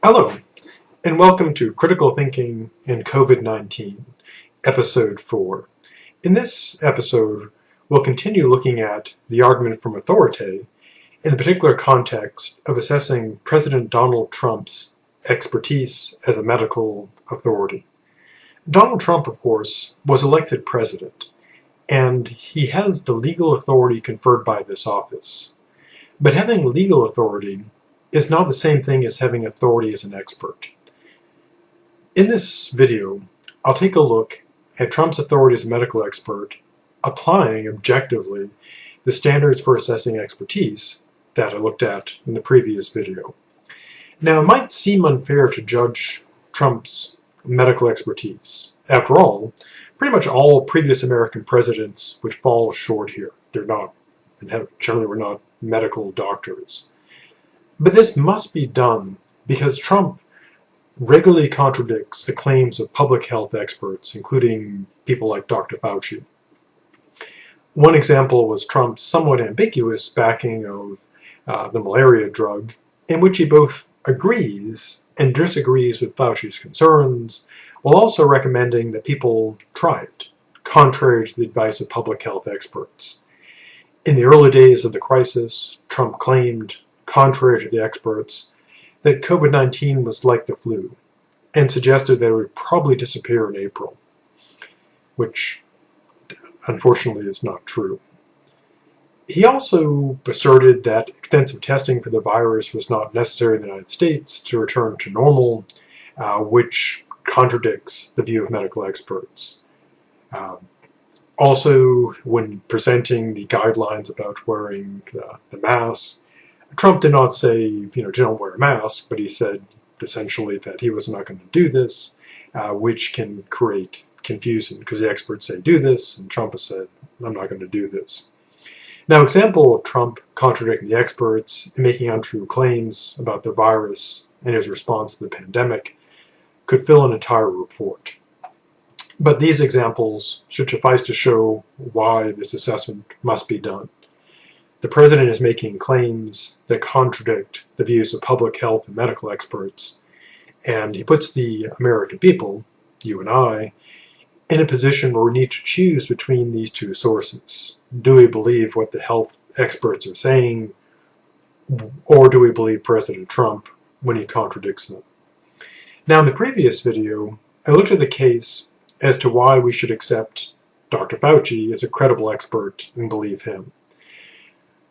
Hello, and welcome to Critical Thinking in COVID-19, Episode 4. In this episode, we'll continue looking at the argument from authority in the particular context of assessing President Donald Trump's expertise as a medical authority. Donald Trump, of course, was elected president, and he has the legal authority conferred by this office. But having legal authority is not the same thing as having authority as an expert. In this video, I'll take a look at Trump's authority as a medical expert, applying objectively the standards for assessing expertise that I looked at in the previous video. Now, it might seem unfair to judge Trump's medical expertise. After all, pretty much all previous American presidents would fall short here. They're not, and generally were not, medical doctors. But this must be done because Trump regularly contradicts the claims of public health experts, including people like Dr. Fauci. One example was Trump's somewhat ambiguous backing of the malaria drug, in which he both agrees and disagrees with Fauci's concerns, while also recommending that people try it, contrary to the advice of public health experts. In the early days of the crisis, Trump claimed, contrary to the experts, that COVID-19 was like the flu, and suggested that it would probably disappear in April, which unfortunately is not true. He also asserted that extensive testing for the virus was not necessary in the United States to return to normal, which contradicts the view of medical experts. Also, when presenting the guidelines about wearing the mask, Trump did not say, don't wear a mask, but he said essentially that he was not going to do this, which can create confusion because the experts say do this, and Trump has said, I'm not going to do this. Now, example of Trump contradicting the experts and making untrue claims about the virus and his response to the pandemic could fill an entire report. But these examples should suffice to show why this assessment must be done. The president is making claims that contradict the views of public health and medical experts, and he puts the American people, you and I, in a position where we need to choose between these two sources. Do we believe what the health experts are saying, or do we believe President Trump when he contradicts them? Now, in the previous video, I looked at the case as to why we should accept Dr. Fauci as a credible expert and believe him.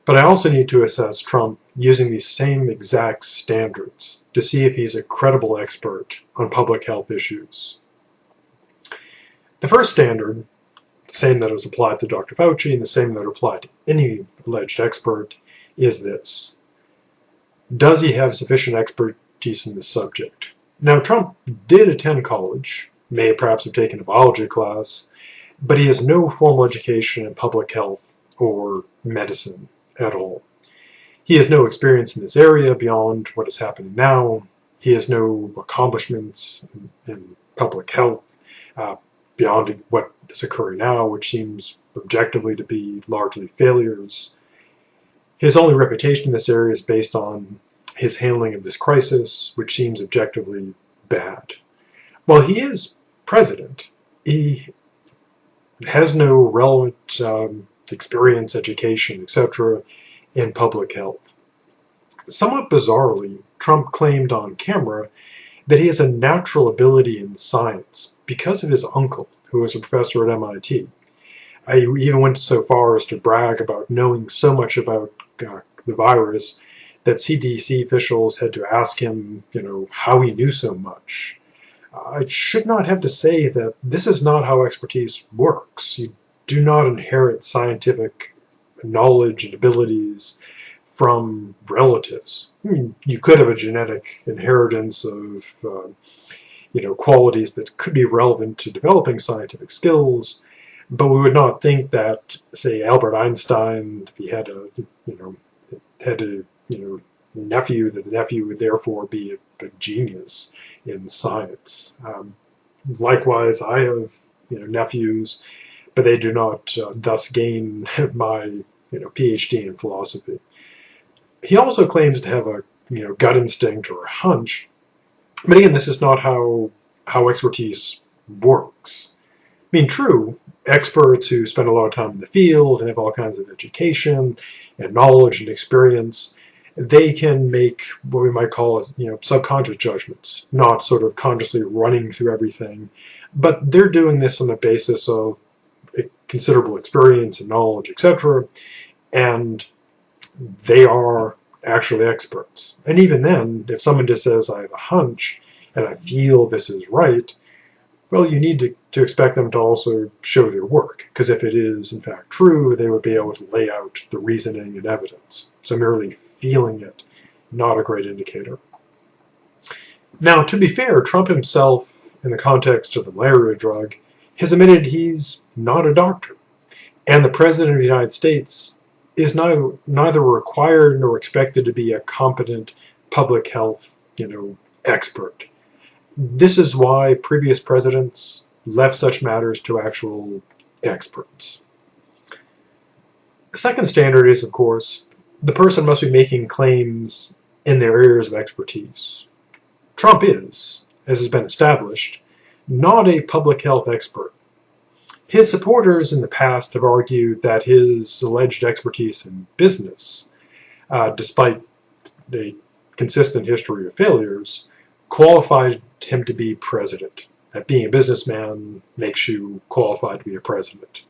But I also need to assess Trump using these same exact standards to see if he's a credible expert on public health issues. The first standard, the same that was applied to Dr. Fauci and the same that applied to any alleged expert, is this. Does he have sufficient expertise in this subject? Now, Trump did attend college, may perhaps have taken a biology class, but he has no formal education in public health or medicine at all. He has no experience in this area beyond what is happening now. He has no accomplishments in public health beyond what is occurring now, which seems objectively to be largely failures. His only reputation in this area is based on his handling of this crisis, which seems objectively bad. While he is president, he has no relevant experience, education, etc. in public health. Somewhat bizarrely, Trump claimed on camera that he has a natural ability in science because of his uncle, who was a professor at MIT. He even went so far as to brag about knowing so much about the virus that CDC officials had to ask him, how he knew so much. I should not have to say that this is not how expertise works. You do not inherit scientific knowledge and abilities from relatives. I mean, you could have a genetic inheritance of qualities that could be relevant to developing scientific skills, but we would not think that, say, Albert Einstein, if he had a nephew, that the nephew would therefore be a genius in science. Likewise, I have nephews, but they do not thus gain my PhD in philosophy. He also claims to have a gut instinct or a hunch But again, this is not how expertise works. I mean, true, experts who spend a lot of time in the field and have all kinds of education and knowledge and experience, they can make what we might call, subconscious judgments, not sort of consciously running through everything, but they're doing this on the basis of considerable experience and knowledge, etc., and they are actually experts. And even then, if someone just says, I have a hunch and I feel this is right, well, you need to expect them to also show their work, because if it is in fact true, they would be able to lay out the reasoning and evidence. So merely feeling it, not a great indicator. Now, to be fair, Trump himself, in the context of the malaria drug, has admitted he's not a doctor. And the President of the United States is neither required nor expected to be a competent public health, expert. This is why previous presidents left such matters to actual experts. The second standard is, of course, the person must be making claims in their areas of expertise. Trump is, as has been established, not a public health expert. His supporters in the past have argued that his alleged expertise in business, despite a consistent history of failures, qualified him to be president. That being a businessman makes you qualified to be a president.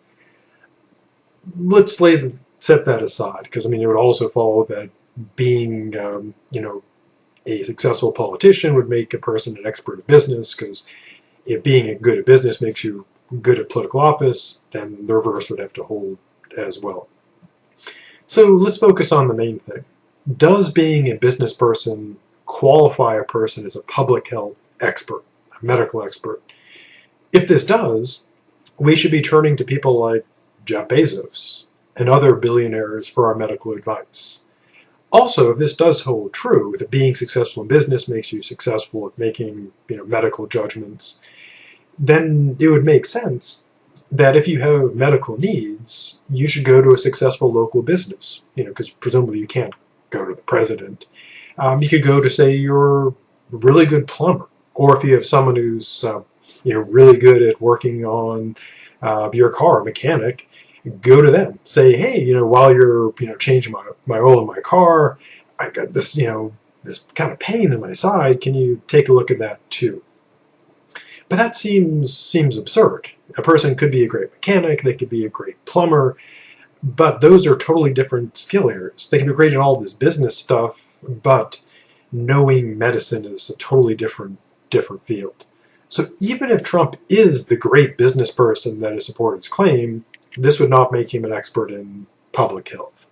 Let's set that aside, because it would also follow that being, a successful politician would make a person an expert at business, because if being good at business makes you good at political office, then the reverse would have to hold as well. So let's focus on the main thing. Does being a business person qualify a person as a public health expert, a medical expert? If this does, we should be turning to people like Jeff Bezos and other billionaires for our medical advice. Also, if this does hold true, that being successful in business makes you successful at making medical judgments, then it would make sense that if you have medical needs, you should go to a successful local business, because presumably you can't go to the president. You could go to, say, you're a really good plumber, or if you have someone who's really good at working on your car, a mechanic, go to them. Say, hey, while you're changing my oil in my car, I got this this kind of pain in my side. Can you take a look at that too? But that seems absurd. A person could be a great mechanic, they could be a great plumber, but those are totally different skill areas. They can be great at all this business stuff, but knowing medicine is a totally different field. So even if Trump is the great business person that has supported his claim, this would not make him an expert in public health.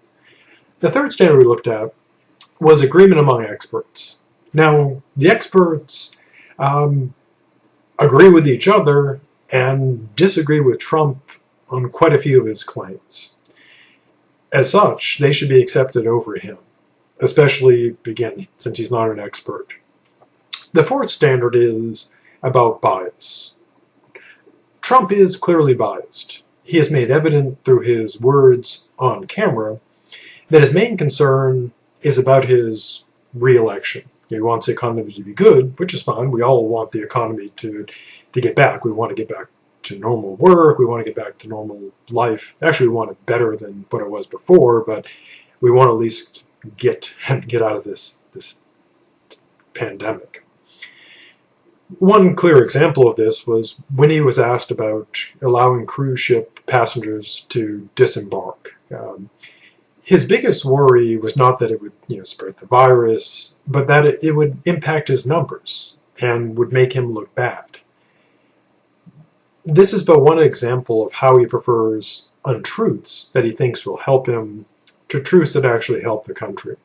The third standard we looked at was agreement among experts. Now, the experts agree with each other and disagree with Trump on quite a few of his claims. As such, they should be accepted over him, especially, again, since he's not an expert. The fourth standard is about bias. Trump is clearly biased. He has made evident through his words on camera that his main concern is about his re-election. He wants the economy to be good, which is fine. We all want the economy to get back. We want to get back to normal work. We want to get back to normal life. Actually, we want it better than what it was before, but we want to at least get out of this pandemic. One clear example of this was when he was asked about allowing cruise ship passengers to disembark. His biggest worry was not that it would spread the virus, but that it would impact his numbers and would make him look bad. This is but one example of how he prefers untruths that he thinks will help him to truths that actually help the country.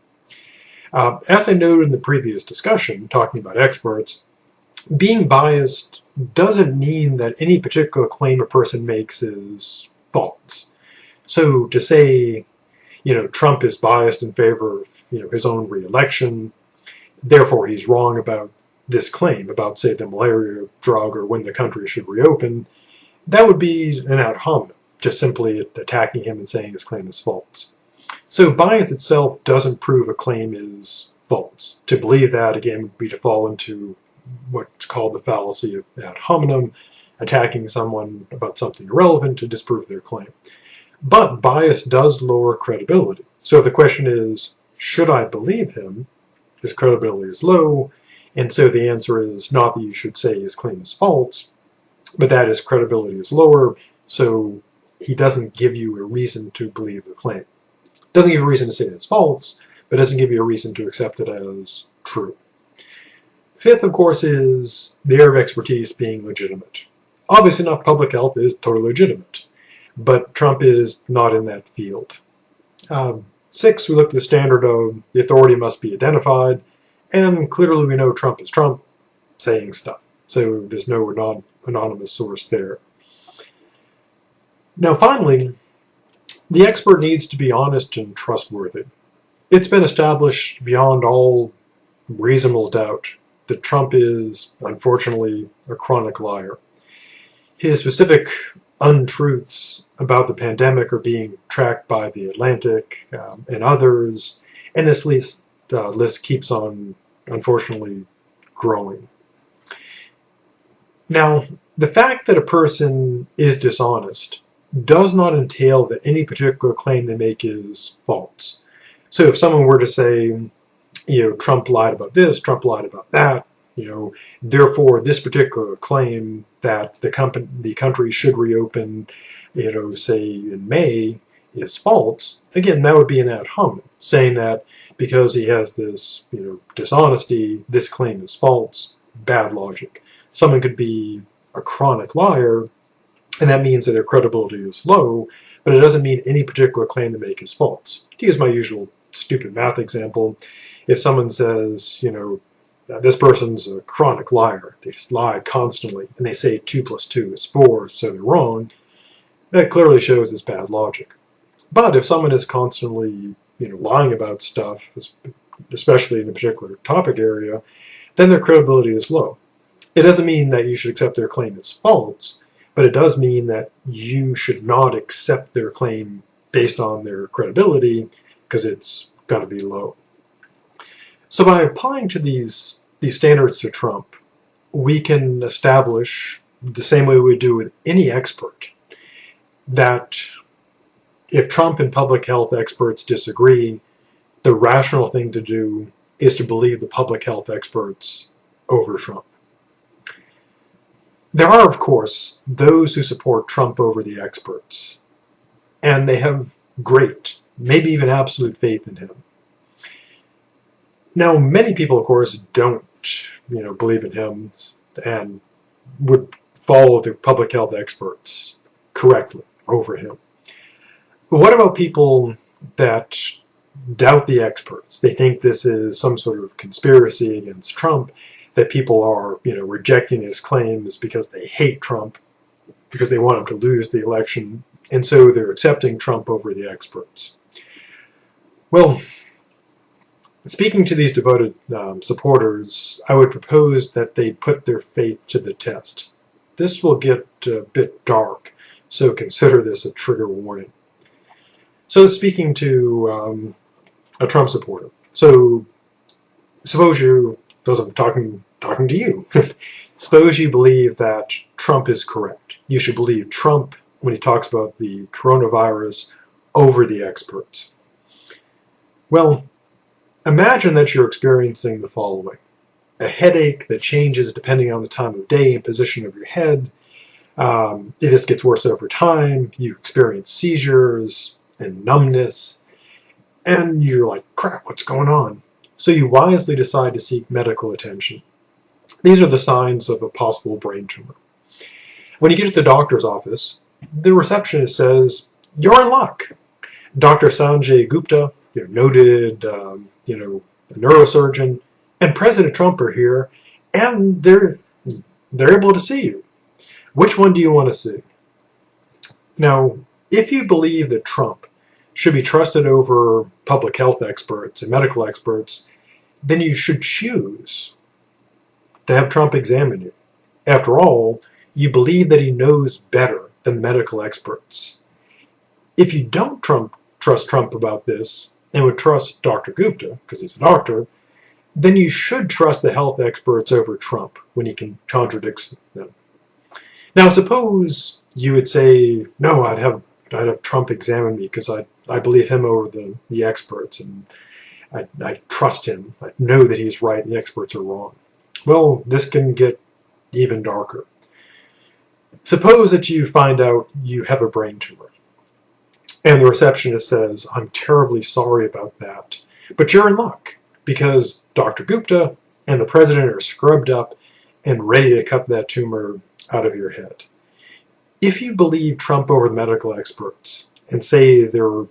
As I noted in the previous discussion, talking about experts, being biased doesn't mean that any particular claim a person makes is false. So to say, Trump is biased in favor of, his own re-election, therefore he's wrong about this claim about, say, the malaria drug or when the country should reopen, that would be an ad hominem, just simply attacking him and saying his claim is false. So bias itself doesn't prove a claim is false. To believe that, again, would be to fall into what's called the fallacy of ad hominem, attacking someone about something irrelevant to disprove their claim. But bias does lower credibility. So if the question is, should I believe him? His credibility is low, and so the answer is not that you should say his claim is false, but that his credibility is lower, so he doesn't give you a reason to believe the claim. Doesn't give you a reason to say it's false, but doesn't give you a reason to accept it as true. Fifth, of course, is the area of expertise being legitimate. Obviously not public health is totally legitimate, but Trump is not in that field. Six, we look at the standard of the authority must be identified, and clearly we know Trump is Trump saying stuff, so there's no anonymous source there. Now finally, the expert needs to be honest and trustworthy. It's been established beyond all reasonable doubt that Trump is, unfortunately, a chronic liar. His specific untruths about the pandemic are being tracked by The Atlantic and others, and this list keeps on, unfortunately, growing. Now, the fact that a person is dishonest does not entail that any particular claim they make is false. So if someone were to say, Trump lied about this, Trump lied about that, therefore this particular claim that the country should reopen, say in May, is false, again, that would be an ad hominem, saying that because he has this, dishonesty, this claim is false, bad logic. Someone could be a chronic liar, and that means that their credibility is low, but it doesn't mean any particular claim they make is false. To use my usual stupid math example, if someone says, this person's a chronic liar, they just lie constantly, and they say 2 + 2 is 4, so they're wrong, that clearly shows it's bad logic. But if someone is constantly, lying about stuff, especially in a particular topic area, then their credibility is low. It doesn't mean that you should accept their claim as false, but it does mean that you should not accept their claim based on their credibility, because it's going to be low. So by applying to these standards to Trump, we can establish, the same way we do with any expert, that if Trump and public health experts disagree, the rational thing to do is to believe the public health experts over Trump. There are, of course, those who support Trump over the experts, and they have great, maybe even absolute faith in him. Now, many people, of course, don't, believe in him and would follow the public health experts correctly over him. But what about people that doubt the experts? They think this is some sort of conspiracy against Trump, that people are, rejecting his claims because they hate Trump, because they want him to lose the election, and so they're accepting Trump over the experts. Well, speaking to these devoted supporters, I would propose that they put their faith to the test. This will get a bit dark, so consider this a trigger warning. So speaking to a Trump supporter, so suppose you, I'm talking to you, suppose you believe that Trump is correct. You should believe Trump when he talks about the coronavirus over the experts. Well, imagine that you're experiencing the following: a headache that changes depending on the time of day and position of your head. If this gets worse over time, you experience seizures and numbness, and you're like, crap, what's going on? So you wisely decide to seek medical attention. These are the signs of a possible brain tumor. When you get to the doctor's office, the receptionist says, you're in luck. Dr. Sanjay Gupta, noted, neurosurgeon, and President Trump are here, and they're able to see you. Which one do you want to see? Now, if you believe that Trump should be trusted over public health experts and medical experts, then you should choose to have Trump examine you. After all, you believe that he knows better than medical experts. If you don't trust Trump about this, and would trust Dr. Gupta, because he's a doctor, then you should trust the health experts over Trump when he contradicts them. Now, suppose you would say, no, I'd have Trump examine me because I believe him over the experts, and I trust him. I know that he's right and the experts are wrong. Well, this can get even darker. Suppose that you find out you have a brain tumor, and the receptionist says, I'm terribly sorry about that, but you're in luck because Dr. Gupta and the president are scrubbed up and ready to cut that tumor out of your head. If you believe Trump over the medical experts and say they're,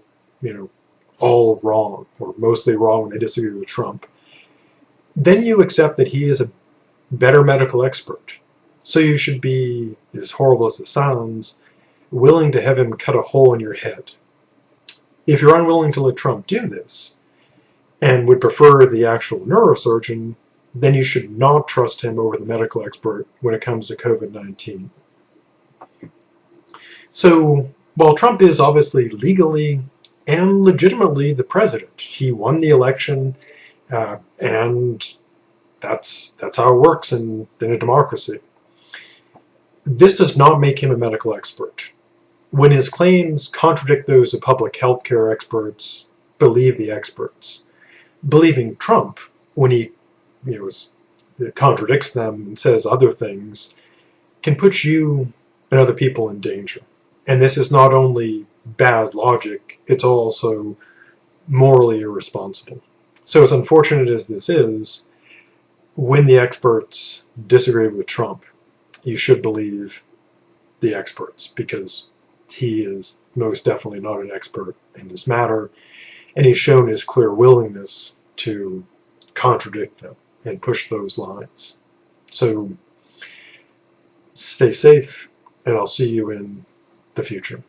all wrong or mostly wrong when they disagree with Trump, then you accept that he is a better medical expert. So you should be, as horrible as it sounds, willing to have him cut a hole in your head. If you're unwilling to let Trump do this and would prefer the actual neurosurgeon, then you should not trust him over the medical expert when it comes to COVID-19. So, while Trump is obviously legally and legitimately the president, he won the election, and that's how it works in a democracy. This does not make him a medical expert. When his claims contradict those of public health care experts, believe the experts. Believing Trump, when he contradicts them and says other things, can put you and other people in danger. And this is not only bad logic, it's also morally irresponsible. So as unfortunate as this is, when the experts disagree with Trump, you should believe the experts, because he is most definitely not an expert in this matter, and he's shown his clear willingness to contradict them and push those lines. So stay safe, and I'll see you in the future.